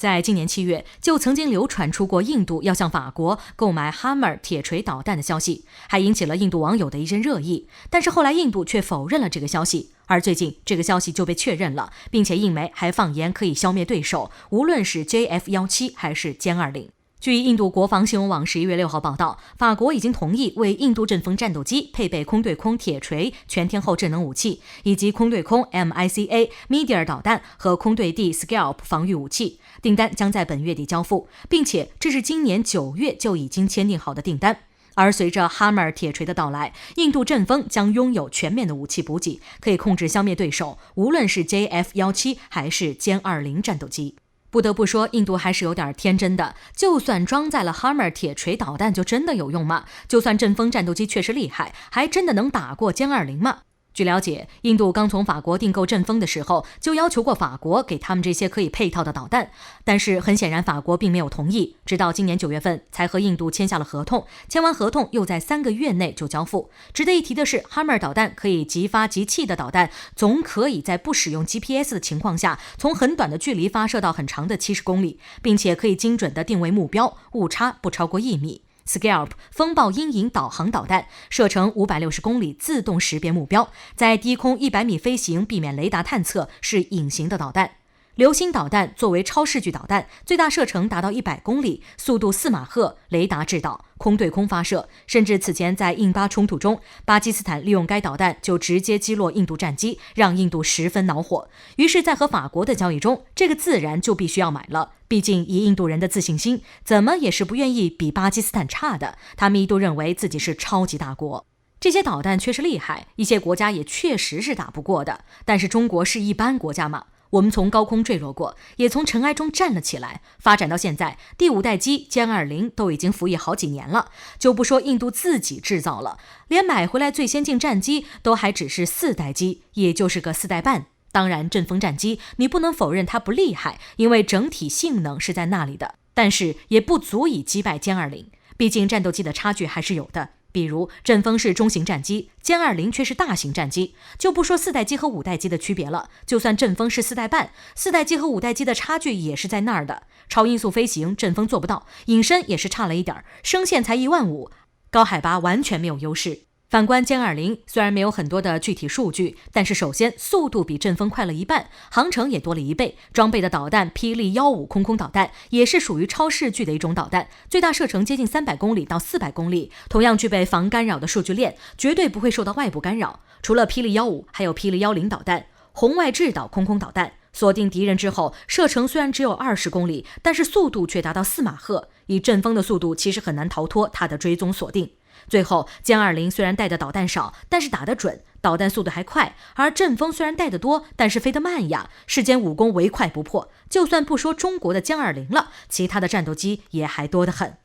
在今年7月，就曾经流传出过印度要向法国购买 HIMARS 铁锤导弹的消息，还引起了印度网友的一阵热议。但是后来印度却否认了这个消息，而最近这个消息就被确认了，并且印媒还放言可以消灭对手，无论是 JF-17还是歼20。据印度国防新闻网11月6号报道，法国已经同意为印度阵风战斗机配备空对空铁锤全天候智能武器，以及空对空 MICA Meteor 导弹和空对地 Scalp 防御武器。订单将在本月底交付，并且这是今年9月就已经签订好的订单。而随着 HIMARS 铁锤的到来，印度阵风将拥有全面的武器补给，可以控制消灭对手，无论是 JF-17还是歼20战斗机。不得不说，印度还是有点天真的。就算装载了 HIMARS 铁锤导弹，就真的有用吗？就算阵风战斗机确实厉害，还真的能打过歼20吗？据了解，印度刚从法国订购阵风的时候，就要求过法国给他们这些可以配套的导弹，但是很显然法国并没有同意，直到今年9月份才和印度签下了合同，签完合同又在3个月内就交付。值得一提的是， HIMARS 导弹可以即发即弃的导弹，总可以在不使用 GPS 的情况下，从很短的距离发射到很长的70公里，并且可以精准的定位目标，误差不超过1米。Scalp 风暴阴影导航导弹射程560公里，自动识别目标，在低空100米飞行，避免雷达探测，是隐形的导弹。流星导弹作为超视距导弹，最大射程达到100公里，速度4马赫，雷达制导，空对空发射。甚至此前在印巴冲突中，巴基斯坦利用该导弹就直接击落印度战机，让印度十分恼火。于是在和法国的交易中，这个自然就必须要买了。毕竟以印度人的自信心，怎么也是不愿意比巴基斯坦差的，他们一度认为自己是超级大国。这些导弹确实厉害，一些国家也确实是打不过的，但是中国是一般国家吗？我们从高空坠落过，也从尘埃中站了起来，发展到现在，第5代机歼20都已经服役好几年了，就不说印度自己制造了，连买回来最先进战机都还只是4代机，也就是个4代半。当然，阵风战机你不能否认它不厉害，因为整体性能是在那里的，但是也不足以击败歼20，毕竟战斗机的差距还是有的。比如阵风是中型战机，歼20却是大型战机，就不说4代机和5代机的区别了，就算阵风是4代半，4代机和5代机的差距也是在那儿的。超音速飞行阵风做不到，隐身也是差了一点，声线才15000，高海拔完全没有优势。反观歼20，虽然没有很多的具体数据，但是首先速度比阵风快了1半，航程也多了1倍，装备的导弹霹雳15空空导弹也是属于超视距的一种导弹，最大射程接近300公里到400公里，同样具备防干扰的数据链，绝对不会受到外部干扰。除了霹雳15，还有霹雳10导弹、红外制导空空导弹，锁定敌人之后，射程虽然只有20公里，但是速度却达到4马赫，以阵风的速度其实很难逃脱它的追踪锁定。最后，歼20虽然带的导弹少，但是打得准，导弹速度还快，而阵风虽然带得多，但是飞得慢呀，世间武功唯快不破。就算不说中国的歼20了，其他的战斗机也还多得很。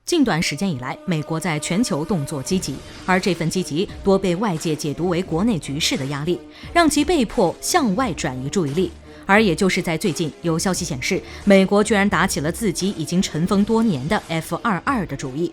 近段时间以来，美国在全球动作积极，而这份积极多被外界解读为国内局势的压力，让其被迫向外转移注意力。而也就是在最近，有消息显示，美国居然打起了自己已经尘封多年的 F-22的主意。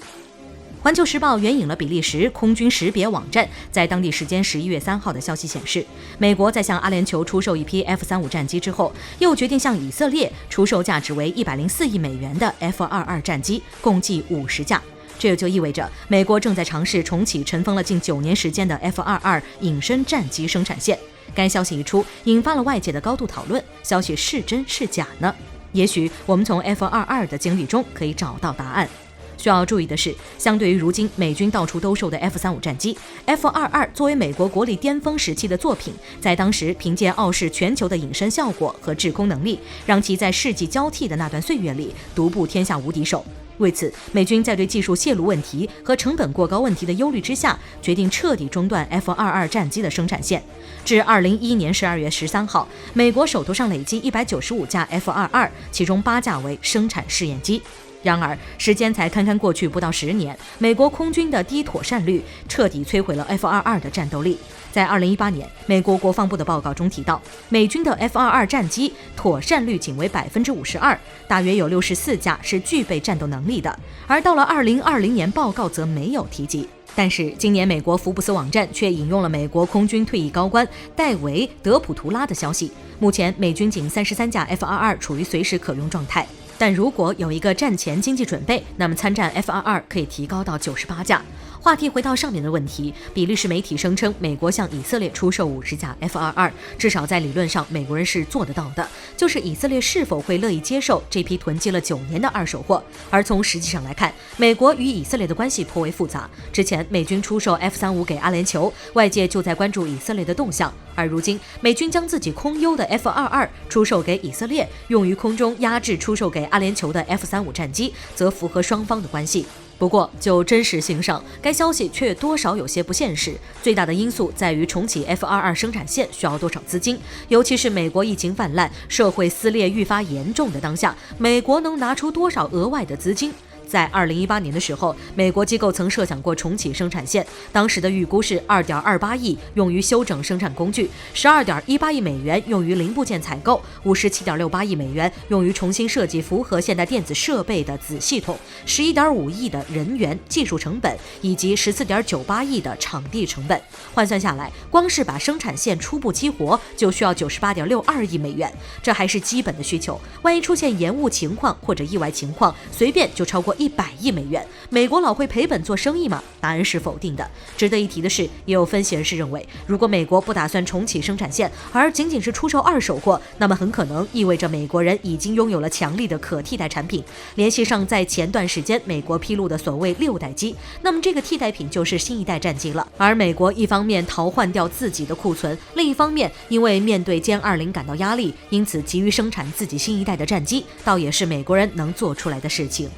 环球时报援引了比利时空军识别网站在当地时间11月3号的消息显示，美国在向阿联酋出售一批 F-35战机之后，又决定向以色列出售价值为104亿美元的 F-22战机，共计50架。这就意味着美国正在尝试重启尘封了近9年时间的 F-22隐身战机生产线。该消息一出，引发了外界的高度讨论，消息是真是假呢？也许我们从 F-22的经历中可以找到答案。需要注意的是，相对于如今美军到处兜售的 F-35战机， F-22作为美国国力巅峰时期的作品，在当时凭借傲视全球的隐身效果和制空能力，让其在世纪交替的那段岁月里独步天下无敌手。为此，美军在对技术泄露问题和成本过高问题的忧虑之下，决定彻底中断 F-22战机的生产线。至2011年12月13号，美国手头上累计195架 F-22，其中8架为生产试验机。然而，时间才堪堪过去不到10年，美国空军的低妥善率彻底摧毁了 F-22的战斗力。在2018年，美国国防部的报告中提到，美军的 F-22战机妥善率仅为52%，大约有64架是具备战斗能力的。而到了2020年，报告则没有提及。但是今年美国福布斯网站却引用了美国空军退役高官戴维·德普图拉的消息，目前美军仅33架 F-22处于随时可用状态。但如果有一个战前经济准备，那么参战 F-22可以提高到98架。话题回到上面的问题，比利时媒体声称美国向以色列出售50架 F-22，至少在理论上美国人是做得到的，就是以色列是否会乐意接受这批囤积了9年的二手货。而从实际上来看，美国与以色列的关系颇为复杂。之前美军出售 F-35给阿联酋，外界就在关注以色列的动向，而如今美军将自己空优的 F-22出售给以色列，用于空中压制出售给阿联酋的 F-35战机，则符合双方的关系。不过，就真实性上，该消息却多少有些不现实。最大的因素在于重启 F-22生产线需要多少资金，尤其是美国疫情泛滥、社会撕裂愈发严重的当下，美国能拿出多少额外的资金？在2018年的时候，美国机构曾设想过重启生产线，当时的预估是2.28亿用于修整生产工具，12.18亿美元用于零部件采购，57.68亿美元用于重新设计符合现代电子设备的子系统，11.5亿的人员技术成本，以及14.98亿的场地成本。换算下来，光是把生产线初步激活就需要98.62亿美元，这还是基本的需求。万一出现延误情况或者意外情况，随便就超过100亿美元，美国老会赔本做生意吗？答案是否定的。值得一提的是，也有分析人士认为，如果美国不打算重启生产线，而仅仅是出售二手货，那么很可能意味着美国人已经拥有了强力的可替代产品。联系上在前段时间美国披露的所谓6代机，那么这个替代品就是新一代战机了。而美国一方面淘换掉自己的库存，另一方面因为面对歼20感到压力，因此急于生产自己新一代的战机，倒也是美国人能做出来的事情。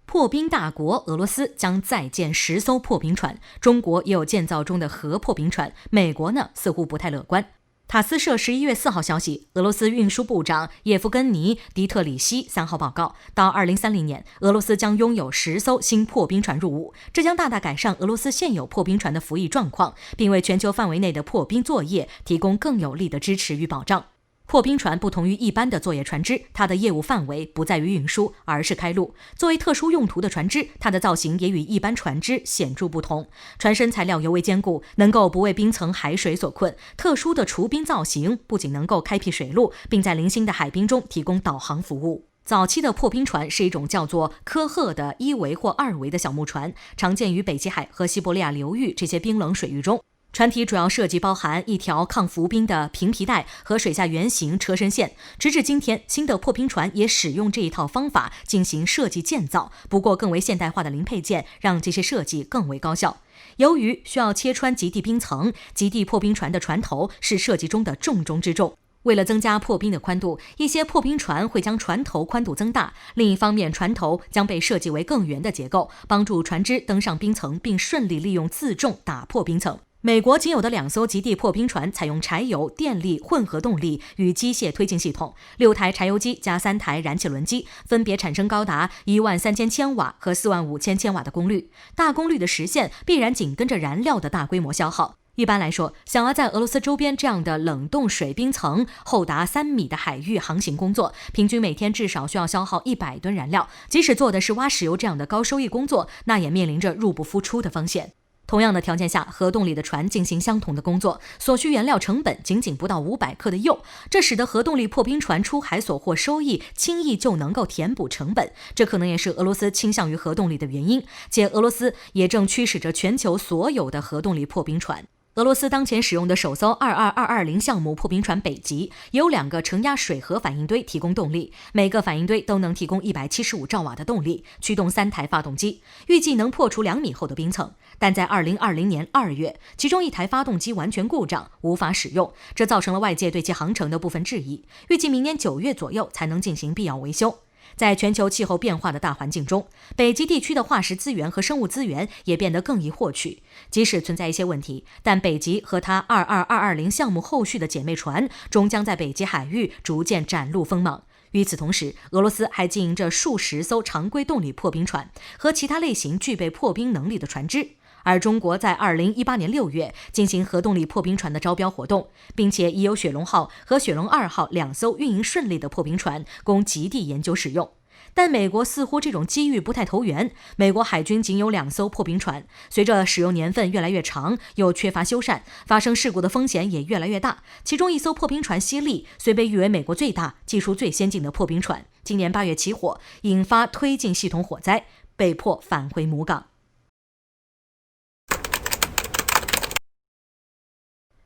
破冰大国俄罗斯将再建10艘破冰船，中国也有建造中的核破冰船，美国呢似乎不太乐观。塔斯社11月4号消息，俄罗斯运输部长叶夫根尼·迪特里希3号报告，到2030年，俄罗斯将拥有10艘新破冰船入伍，这将大大改善俄罗斯现有破冰船的服役状况，并为全球范围内的破冰作业提供更有力的支持与保障。破冰船不同于一般的作业船只，它的业务范围不在于运输，而是开路。作为特殊用途的船只，它的造型也与一般船只显著不同。船身材料尤为坚固，能够不为冰层海水所困。特殊的除冰造型不仅能够开辟水路，并在零星的海滨中提供导航服务。早期的破冰船是一种叫做科赫的1维或2维的小木船，常见于北极海和西伯利亚流域这些冰冷水域中。船体主要设计包含一条抗浮冰的平皮带和水下圆形车身线。直至今天，新的破冰船也使用这一套方法进行设计建造，不过更为现代化的零配件让这些设计更为高效。由于需要切穿极地冰层，极地破冰船的船头是设计中的重中之重。为了增加破冰的宽度，一些破冰船会将船头宽度增大，另一方面船头将被设计为更圆的结构，帮助船只登上冰层并顺利利用自重打破冰层。美国仅有的2艘极地破冰船采用柴油、电力混合动力与机械推进系统，6台柴油机加3台燃气轮机，分别产生高达13000千瓦和45000千瓦的功率。大功率的实现必然紧跟着燃料的大规模消耗。一般来说，想要在俄罗斯周边这样的冷冻水冰层厚达3米的海域航行工作，平均每天至少需要消耗100吨燃料。即使做的是挖石油这样的高收益工作，那也面临着入不敷出的风险。同样的条件下，核动力的船进行相同的工作，所需原料成本仅不到500克的铀，这使得核动力破冰船出海所获收益轻易就能够填补成本。这可能也是俄罗斯倾向于核动力的原因，且俄罗斯也正驱使着全球所有的核动力破冰船。俄罗斯当前使用的首艘22220项目破冰船北极，有2个承压水核反应堆提供动力，每个反应堆都能提供175兆瓦的动力，驱动3台发动机，预计能破除2米厚的冰层。但在2020年2月，其中1台发动机完全故障，无法使用，这造成了外界对其航程的部分质疑，预计明年9月左右才能进行必要维修。在全球气候变化的大环境中，北极地区的化石资源和生物资源也变得更易获取。即使存在一些问题，但北极和它22220项目后续的姐妹船终将在北极海域逐渐展露锋芒。与此同时，俄罗斯还经营着数十艘常规动力破冰船和其他类型具备破冰能力的船只。而中国在2018年6月进行核动力破冰船的招标活动，并且已有雪龙号和雪龙2号2艘运营顺利的破冰船供极地研究使用。但美国似乎这种机遇不太投缘，美国海军仅有2艘破冰船，随着使用年份越来越长，又缺乏修缮，发生事故的风险也越来越大。其中一艘破冰船暹粒虽被誉为美国最大、技术最先进的破冰船，今年8月起火，引发推进系统火灾，被迫返回母港。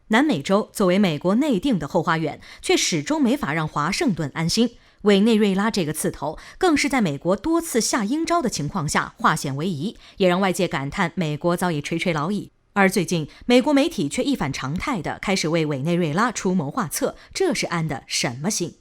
南美洲作为美国内定的后花园，却始终没法让华盛顿安心。委内瑞拉这个刺头，更是在美国多次下阴招的情况下化险为夷，也让外界感叹美国早已垂垂老矣。而最近，美国媒体却一反常态地开始为委内瑞拉出谋划策，这是安的什么心？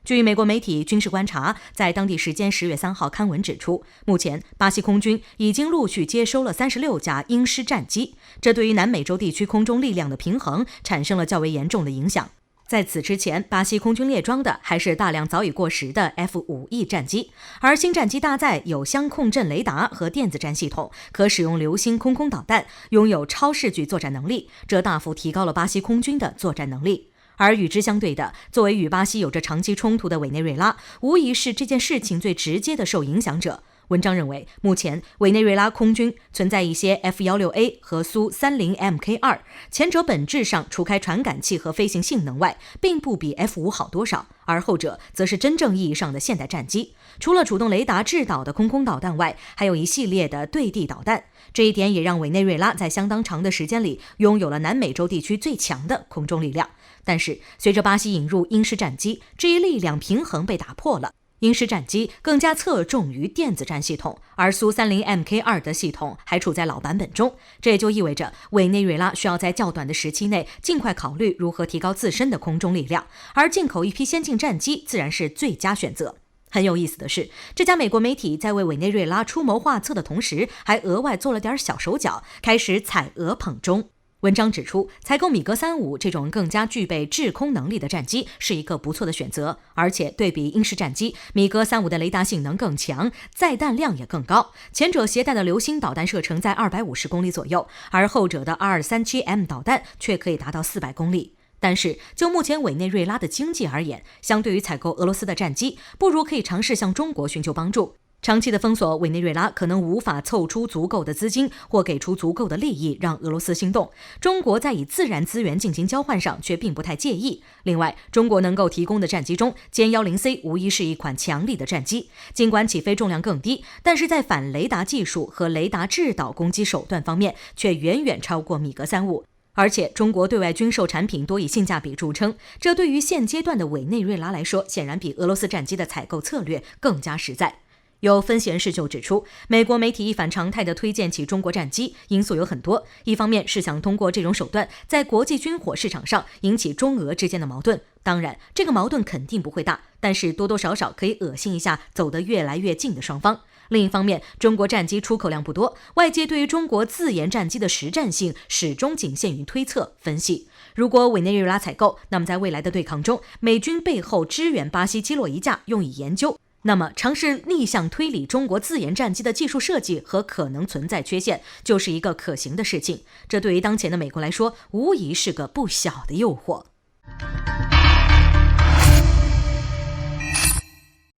据美国媒体军事观察在当地时间10月3号刊文指出，目前巴西空军已经陆续接收了36架鹰狮战机，这对于南美洲地区空中力量的平衡产生了较为严重的影响。在此之前，巴西空军列装的还是大量早已过时的 F-5E 战机，而新战机搭载有相控阵雷达和电子战系统，可使用流星空导弹，拥有超视距作战能力，这大幅提高了巴西空军的作战能力。而与之相对的，作为与巴西有着长期冲突的委内瑞拉，无疑是这件事情最直接的受影响者。文章认为，目前委内瑞拉空军存在一些 F-16A 和苏 30MK2， 前者本质上除开传感器和飞行性能外，并不比 F-5好多少，而后者则是真正意义上的现代战机。除了主动雷达制导的空导弹外，还有一系列的对地导弹。这一点也让委内瑞拉在相当长的时间里拥有了南美洲地区最强的空中力量。但是，随着巴西引入鹰狮战机，这一力量平衡被打破了。鹰狮战机更加侧重于电子战系统，而苏 30MK2 的系统还处在老版本中。这也就意味着委内瑞拉需要在较短的时期内尽快考虑如何提高自身的空中力量，而进口一批先进战机自然是最佳选择。很有意思的是，这家美国媒体在为委内瑞拉出谋划策的同时，还额外做了点小手脚，开始采俄捧中。文章指出，采购米格35这种更加具备制空能力的战机是一个不错的选择，而且对比鹰狮战机，米格35的雷达性能更强，载弹量也更高。前者携带的流星导弹射程在250公里左右，而后者的 R-37M 导弹却可以达到400公里。但是就目前委内瑞拉的经济而言，相对于采购俄罗斯的战机，不如可以尝试向中国寻求帮助。长期的封锁，委内瑞拉可能无法凑出足够的资金或给出足够的利益让俄罗斯心动。中国在以自然资源进行交换上却并不太介意。另外，中国能够提供的战机中，歼10C 无疑是一款强力的战机，尽管起飞重量更低，但是在反雷达技术和雷达制导攻击手段方面却远远超过米格35。而且中国对外军售产品多以性价比著称，这对于现阶段的委内瑞拉来说，显然比俄罗斯战机的采购策略更加实在。有分析人士就指出，美国媒体一反常态地推荐起中国战机，因素有很多。一方面是想通过这种手段在国际军火市场上引起中俄之间的矛盾，当然这个矛盾肯定不会大，但是多多少少可以恶心一下走得越来越近的双方。另一方面，中国战机出口量不多，外界对于中国自研战机的实战性始终仅限于推测分析。如果委内瑞拉采购，那么在未来的对抗中，美军背后支援巴西击落一架用以研究，那么尝试逆向推理中国自研战机的技术设计和可能存在缺陷，就是一个可行的事情。这对于当前的美国来说，无疑是个不小的诱惑。